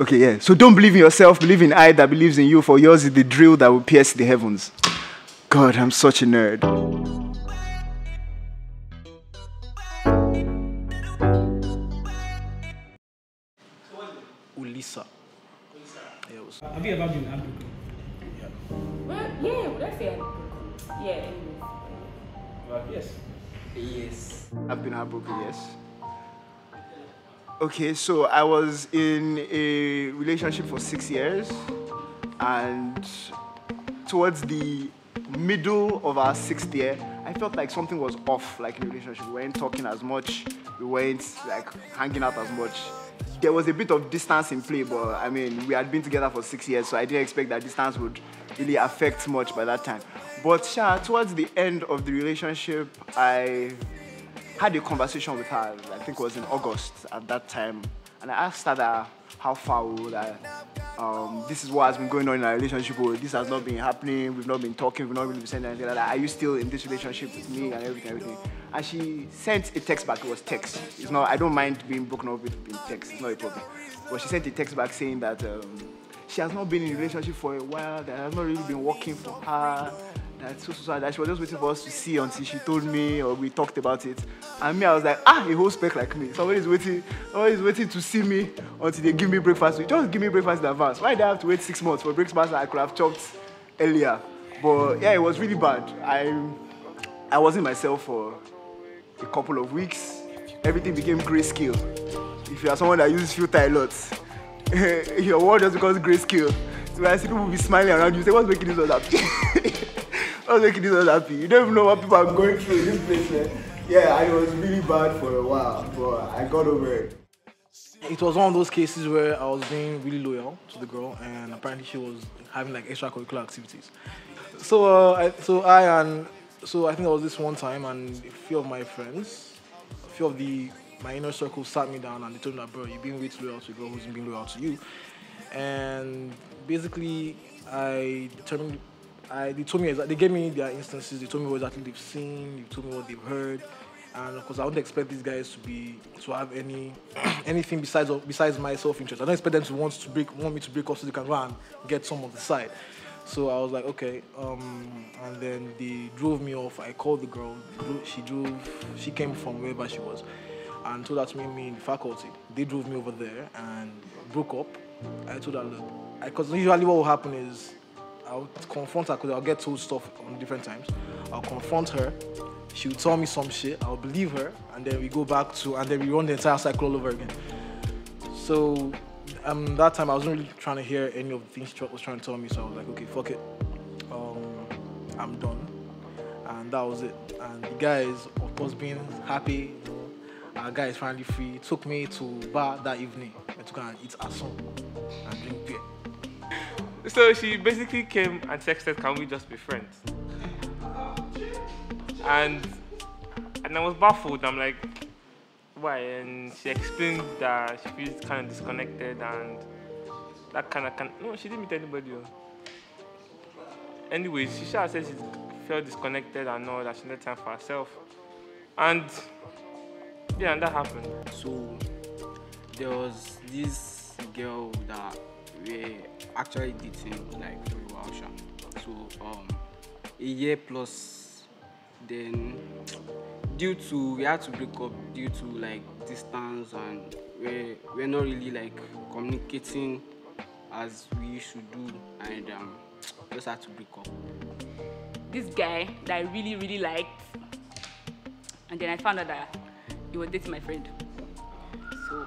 Okay, yeah. So don't believe in yourself, believe in I that believes in you, for yours is the drill that will pierce the heavens. God, I'm such a nerd. Ulisa. Have you ever been heartbroken? Well, yeah, would I say yeah. Yes. Yes. I've been heartbroken, yes. Okay, so I was in a relationship for 6 years, and towards the middle of our 6th year, I felt like something was off, like in the relationship. We weren't talking as much, we weren't like hanging out as much. There was a bit of distance in play, but I mean, we had been together for 6 years, so I didn't expect that distance would really affect much by that time. But towards the end of the relationship, I had a conversation with her, I think it was in August at that time, and I asked her that how far would I, this is what has been going on in our relationship, or this has not been happening, we've not been talking, we've not really been saying anything like that. Are you still in this relationship with me and everything? And she sent a text back. It was text. It's not, I don't mind being broken up with in text, it's not a problem. But she sent a text back saying that she has not been in a relationship for a while, that has not really been working for her, that that she was just waiting for us to see until she told me or we talked about it. And me, I was like, a whole spec like me. Somebody's waiting to see me until they give me breakfast. Just give me breakfast in advance. Why did I have to wait 6 months for breakfast that I could have chopped earlier? But yeah, it was really bad. I wasn't myself for a couple of weeks. Everything became grayscale. If you are someone that uses filter a lot, your world just becomes grayscale. So I see people be smiling around you, say, what's making this all happy? What's making this all happy? You don't even know what people are going through in this place, man. Yeah, it was really bad for a while, but I got over it. It was one of those cases where I was being really loyal to the girl, and apparently she was having like extracurricular activities. So I think there was this one time, and a few of my friends, a few of my inner circle sat me down and they told me that, bro, you're being way too loyal to a girl who's being loyal to you. And basically, they told me they gave me their instances. They told me what exactly they've seen. They told me what they've heard. And of course, I wouldn't expect these guys to have anything besides my self-interest. I don't expect them to want me to break off so they can go and get some of the side. So I was like, okay. And then they drove me off. I called the girl. She came from wherever she was, and told her to meet me in the faculty. They drove me over there and broke up. I told her, look, because usually what will happen is I'll confront her because I'll get told stuff on different times. I'll confront her. She will tell me some shit. I'll believe her, and then we go back and then we run the entire cycle all over again. So that time I wasn't really trying to hear any of the things she was trying to tell me. So I was like, okay, fuck it. I'm done, and that was it. And the guys, of course, being happy, our guy is finally free. Took me to bar that evening. I took her and eat asun and drink beer. So she basically came and texted, can we just be friends? And I was baffled. I'm like, why? And she explained that she feels kind of disconnected and that kind of no, she didn't meet anybody. Anyways, she said she felt disconnected and all that she needed time for herself. And yeah, and that happened. So there was this girl that we actually dating like for a while. So a year plus. Then we had to break up due to like distance, and we're not really like communicating as we should do, and just had to break up. This guy that I really, really liked, and then I found out that he was dating my friend. So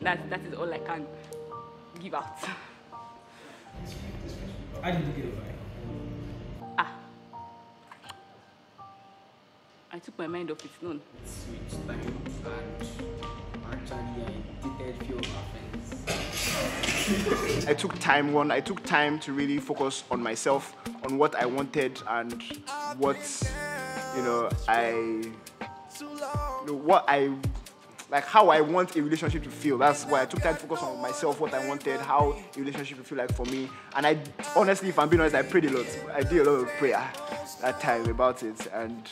that is all I can give out. How did you get over it? I took my mind off its known. Sweet time, and actually I dated few of my friends. I took time to really focus on myself, on what I wanted and what how I want a relationship to feel. That's why I took time to focus on myself, what I wanted, how a relationship would feel like for me. And I honestly, if I'm being honest, I prayed a lot. I did a lot of prayer that time about it. And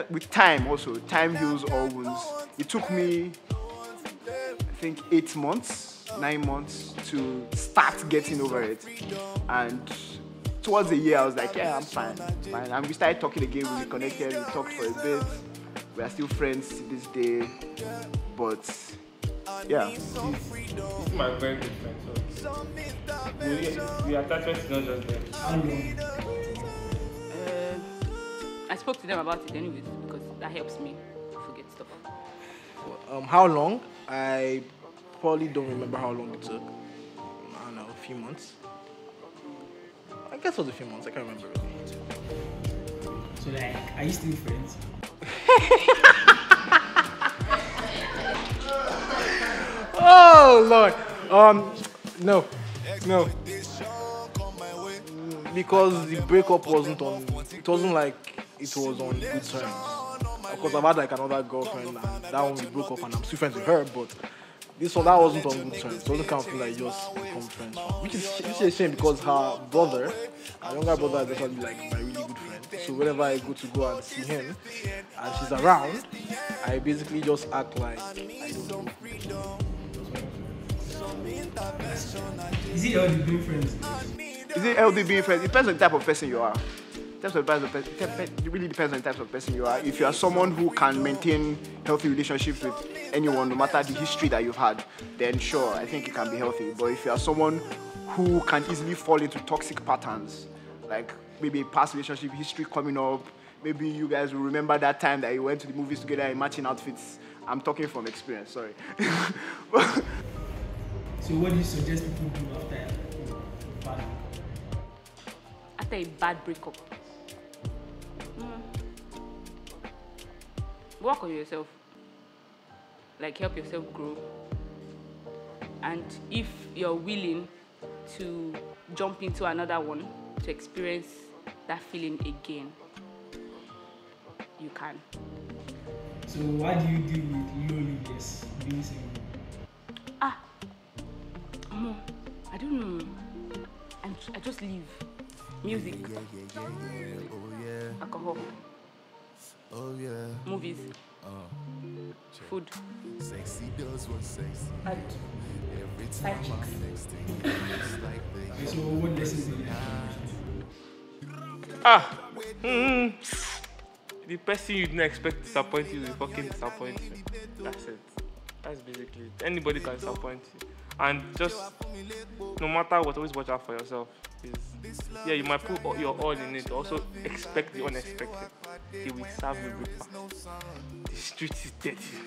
with time also, time heals all wounds. it took me, I think, 8 months, 9 months to start getting over it. And towards a year, I was like, yeah, I'm fine. And we started talking again, we reconnected, we talked for a bit. We are still friends to this day. But yeah. He's my very good friend. So the attachment is not just there. How long? I spoke to them about it anyways because that helps me forget stuff. How long? I probably don't remember how long it took. I don't know, a few months. I guess it was a few months. I can't remember really. So like, are you still friends? Oh Lord. No. Because the breakup wasn't on. It wasn't like it was on good terms. Of course, I've had like another girlfriend, and that one we broke up, and I'm still friends with her. But this one, that wasn't on good terms. It wasn't kind of feel like just become friends. Which is a shame because her brother, her younger brother, is actually like my really good friend. So whenever I go and see him, and she's around, I basically just act like I don't know. Is it healthy being friends? Is it healthy being friends? It depends on the type of person you are. It really depends on the type of person you are. If you are someone who can maintain healthy relationships with anyone, no matter the history that you've had, then sure, I think it can be healthy. But if you are someone who can easily fall into toxic patterns, like maybe a past relationship history coming up, maybe you guys will remember that time that you went to the movies together in matching outfits. I'm talking from experience, sorry. So what do you suggest people do after a bad breakup? Work on yourself. Like, help yourself grow. And if you're willing to jump into another one to experience that feeling again, you can. So what do you do with loneliness, being single? I don't know. I just leave. Music, alcohol, movies, food, and side chicks. So what lessons did you learn? The person you didn't expect to disappoint you will fucking disappoint you. That's it. That's basically it. Anybody can disappoint you. And just, no matter what, always watch out for yourself. Yeah, you might put your all in it. Also expect the unexpected. He will serve you breakfast. The street is dirty.